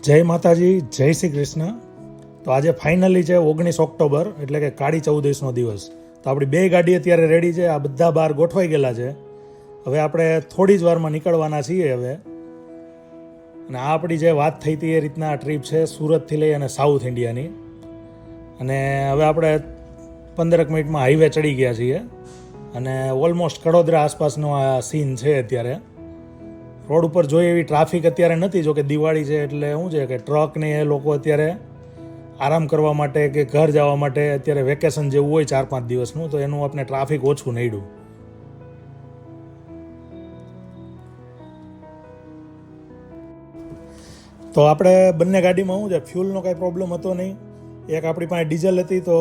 જય માતાજી, જય શ્રી કૃષ્ણ. તો આજે ફાઇનલી છે 19 ઓક્ટોબર, એટલે કે કાળી ચૌદશનો દિવસ. તો આપણી બે ગાડી અત્યારે રેડી છે. આ બધા બહાર ગોઠવાઈ ગયેલા છે. હવે આપણે થોડી જ વારમાં નીકળવાના છીએ હવે. અને આ આપણી જે વાત થઈ હતી એ રીતના આ ટ્રીપ છે સુરતથી લઈ અને સાઉથ ઇન્ડિયાની. અને હવે આપણે 15 મિનિટમાં હાઈવે ચડી ગયા છીએ. અને ઓલમોસ્ટ કડોદરા આસપાસનો આ સીન છે અત્યારે. રોડ ઉપર જોઈએ એવી ટ્રાફિક અત્યારે નથી. જો કે દિવાળી છે એટલે શું છે કે ટ્રક ને એ લોકો અત્યારે આરામ કરવા માટે કે ઘર જવા માટે અત્યારે વેકેશન જેવું હોય 4-5 દિવસનું, તો એનું આપણે ટ્રાફિક ઓછું નડ્યું. તો આપણે બંને ગાડીમાં શું છે, ફ્યુલનો કાંઈ પ્રોબ્લેમ હતો નહીં. એક આપણી પાસે ડીઝલ હતી તો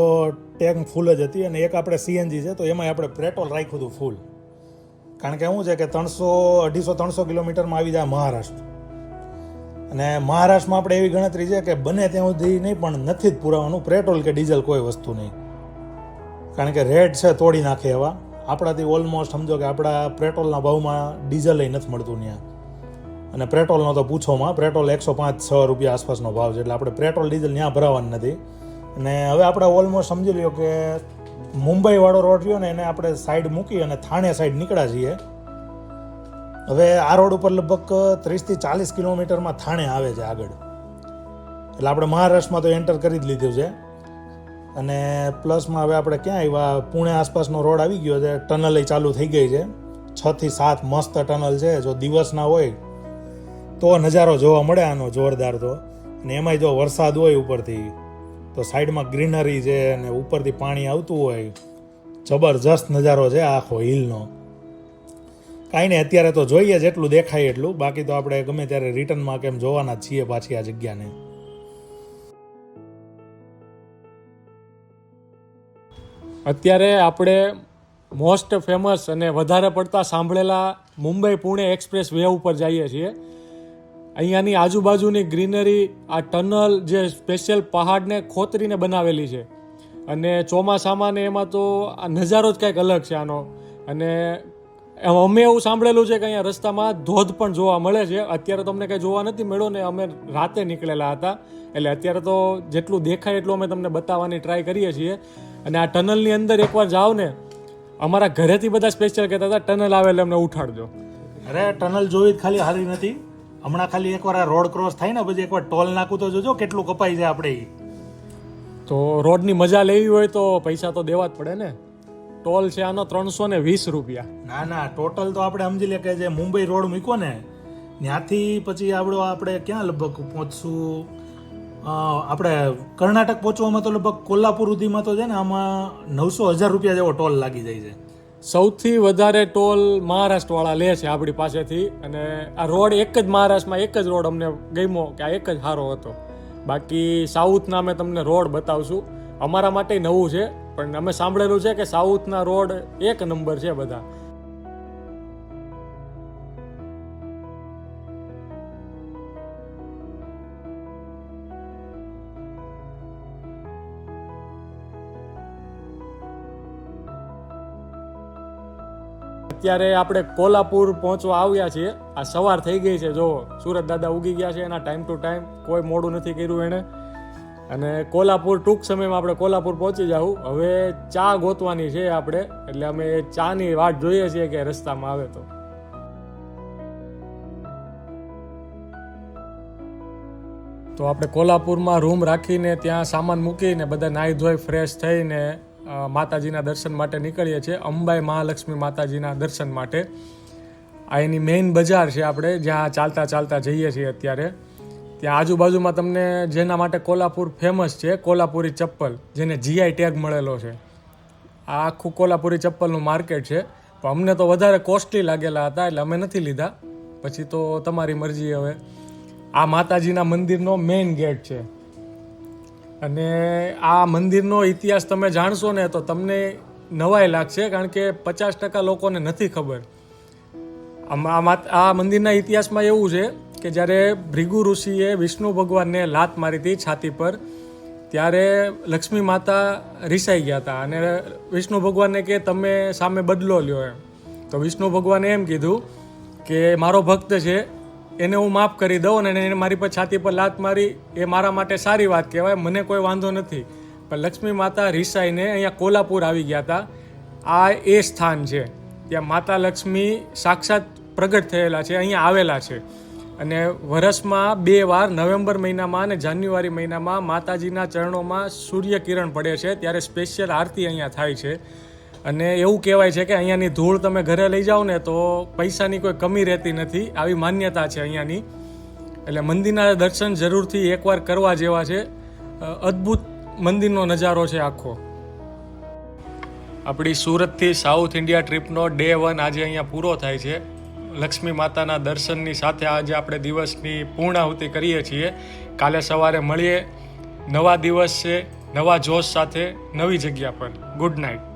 ટેન્ક ફૂલ જ હતી, અને એક આપણે સીએનજી છે તો એમાં આપણે પેટ્રોલ રાખ્યું હતું ફૂલ. કારણ કે શું છે કે 250-300 કિલોમીટરમાં આવી જાય મહારાષ્ટ્ર. અને મહારાષ્ટ્રમાં આપણે એવી ગણતરી છે કે બને ત્યાં સુધી નહીં, પણ નથી જ પુરાવાનું પેટ્રોલ કે ડીઝલ કોઈ વસ્તુ નહીં. કારણ કે રેટ છે તોડી નાખે એવા. આપણાથી ઓલમોસ્ટ સમજો કે આપણા પેટ્રોલના ભાવમાં ડીઝલ નથી મળતું ત્યાં. અને પેટ્રોલનો તો પૂછોમાં, પેટ્રોલ 105-6 રૂપિયા આસપાસનો ભાવ છે. એટલે આપણે પેટ્રોલ ડીઝલ ત્યાં ભરાવાનું નથી. અને હવે આપણે ઓલમોસ્ટ સમજી લ્યો કે મુંબઈ વાળો રોડ રહ્યો ને એને આપણે સાઈડ મૂકી અને થાણે સાઈડ નીકળ્યા છીએ. હવે આ રોડ ઉપર લગભગ 30-40 કિલોમીટરમાં થાણે આવે છે આગળ. એટલે આપણે મહારાષ્ટ્રમાં તો એન્ટર કરી જ લીધું છે. અને પ્લસમાં હવે આપણે ક્યાં આવ્યા, પુણે આસપાસનો રોડ આવી ગયો છે. ટનલ ચાલુ થઈ ગઈ છે. 6 થી 7 મસ્ત ટનલ છે. જો દિવસના હોય તો નજારો જોવા મળે આનો જોરદાર. તો અને એમાંય જો વરસાદ હોય ઉપરથી તો સાઈડમાં ગ્રીનરી છે અને ઉપરથી પાણી આવતું હોય, જબરજસ્ત નજારો છે આખો હિલનો. કાંઈ નહીં, અત્યારે તો જોઈએ જેટલું દેખાય એટલું. બાકી તો આપણે ગમે ત્યારે રિટર્નમાં કેમ જોવાના જ છીએ પાછી આ જગ્યાને. અત્યારે આપણે મોસ્ટ ફેમસ અને વધારે પડતા સાંભળેલા મુંબઈ પુણે એક્સપ્રેસ વે ઉપર જઈએ છીએ. અહીંયાની આજુબાજુની ગ્રીનરી, આ ટનલ જે સ્પેશિયલ પહાડને ખોતરીને બનાવેલી છે, અને ચોમાસામાં ને એમાં તો આ નજારો જ કંઈક અલગ છે આનો. અને અમે એવું સાંભળેલું છે કે અહીંયા રસ્તામાં ધોધ પણ જોવા મળે છે. અત્યારે તમને કંઈ જોવા નથી મળ્યો ને અમે રાતે નીકળેલા હતા, એટલે અત્યારે તો જેટલું દેખાય એટલું અમે તમને બતાવવાની ટ્રાય કરીએ છીએ. અને આ ટનલની અંદર એકવાર જાઓ ને, અમારા ઘરેથી બધા સ્પેશિયલ કહેતા હતા ટનલ આવે એટલે અમને ઉઠાડજો. અરે ટનલ જોવી જ ખાલી સારી નથી. હમણાં ખાલી એકવાર આ રોડ ક્રોસ થાય ને પછી એકવાર ટોલ નાખું તો જોજો કેટલું કપાઈ જાય આપણે. તો રોડની મજા લેવી હોય તો પૈસા તો દેવા જ પડે ને. ટોલ છે આનો 320 રૂપિયા. ના, ટોટલ તો આપણે સમજી લે કે જે મુંબઈ રોડ મૂક્યો ને ત્યાંથી પછી આપણે ક્યાં લગભગ પહોંચશું, આપણે કર્ણાટક પહોંચવામાં તો લગભગ કોલ્હાપુર સુધીમાં તો છે ને આમાં 900-1000 રૂપિયા જેવો ટોલ લાગી જાય છે. સૌથી વધારે ટોલ મહારાષ્ટ્રવાળા લે છે આપણી પાસેથી. અને આ રોડ એક જ મહારાષ્ટ્રમાં એક જ રોડ અમને ગમ્યો કે આ એક જ સારો હતો. બાકી સાઉથના અમે તમને રોડ બતાવશું. અમારા માટે નવું છે, પણ અમે સાંભળેલું છે કે સાઉથના રોડ એક નંબર છે બધા. અત્યારે આપણે કોલ્હાપુર પહોંચવા આવ્યા છીએ. આ સવાર થઈ ગઈ છે, જો સુરત દાદા ઉગી ગયા છે એના ટાઈમ ટુ ટાઈમ. કોઈ મોડું નથી કર્યું એણે. અને કોલ્હાપુર ટૂંક સમયમાં આપણે કોલ્હાપુર પહોંચી જાઉં. હવે ચા ગોતવાની છે આપણે, એટલે અમે ચાની વાટ જોઈએ છીએ કે રસ્તામાં આવે તો. તો આપણે કોલ્હાપુરમાં રૂમ રાખીને ત્યાં સામાન મૂકીને બધા નાહી ધોઈ ફ્રેશ થઈને માતાજીના દર્શન માટે નીકળીએ છીએ. અંબાઈ મહાલક્ષ્મી માતાજીના દર્શન માટે. આ એની મેઇન બજાર છે આપણે જ્યાં ચાલતા ચાલતા જઈએ છીએ અત્યારે. ત્યાં આજુબાજુમાં તમને જેના માટે કોલ્હાપુર ફેમસ છે, કોલ્હાપુરી ચપ્પલ, જેને જીઆઈ ટેગ મળેલો છે. આ આખું કોલ્હાપુરી ચપ્પલનું માર્કેટ છે. પણ અમને તો વધારે કોસ્ટલી લાગેલા હતા એટલે અમે નથી લીધા. પછી તો તમારી મરજી. હવે આ માતાજીના મંદિરનો મેઇન ગેટ છે. અને આ મંદિરનો ઇતિહાસ તમે જાણશો ને તો તમને નવાઈ લાગશે, કારણ કે 50% લોકોને નથી ખબર. આ મંદિરના ઇતિહાસમાં એવું છે કે જ્યારે ભૃગુ ઋષિએ વિષ્ણુ ભગવાનને લાત મારી હતી છાતી પર, ત્યારે લક્ષ્મી માતા રિસાઈ ગયા હતા. અને વિષ્ણુ ભગવાનને કે તમે સામે બદલો લ્યો એમ. તો વિષ્ણુ ભગવાને એમ કીધું કે મારો ભક્ત છે એને હું માફ કરી દઉં અને એને મારી પર છાતી પર લાત મારી એ મારા માટે સારી વાત કહેવાય, મને કોઈ વાંધો નથી. પણ લક્ષ્મી માતા રિસાઈને અહીંયા કોલ્હાપુર આવી ગયા હતા. આ એ સ્થાન છે ત્યાં માતા લક્ષ્મી સાક્ષાત પ્રગટ થયેલા છે, અહીંયા આવેલા છે. અને વર્ષમાં 2 વાર નવેમ્બર મહિનામાં અને જાન્યુઆરી મહિનામાં માતાજીના ચરણોમાં સૂર્ય કિરણ પડે છે, ત્યારે સ્પેશિયલ આરતી અહીંયા થાય છે. અને એવું કહેવાય છે કે અહીંયાની ધૂળ તમે ઘરે લઈ જાઓ ને તો પૈસાની કોઈ કમી રહેતી નથી, આવી માન્યતા છે અહીંયાની. એટલે મંદિરના દર્શન જરૂરથી એકવાર કરવા જેવા છે. અદ્ભુત મંદિરનો નજારો છે આખો. આપણી સુરતથી સાઉથ ઇન્ડિયા ટ્રીપનો ડે 1 આજે અહીંયા પૂરો થાય છે. લક્ષ્મી માતાના દર્શનની સાથે આજે આપણે દિવસની પૂર્ણાહુતિ કરીએ છીએ. કાલે સવારે મળીએ. નવા દિવસ છે, નવા જોશ સાથે, નવી જગ્યા પર. Good night.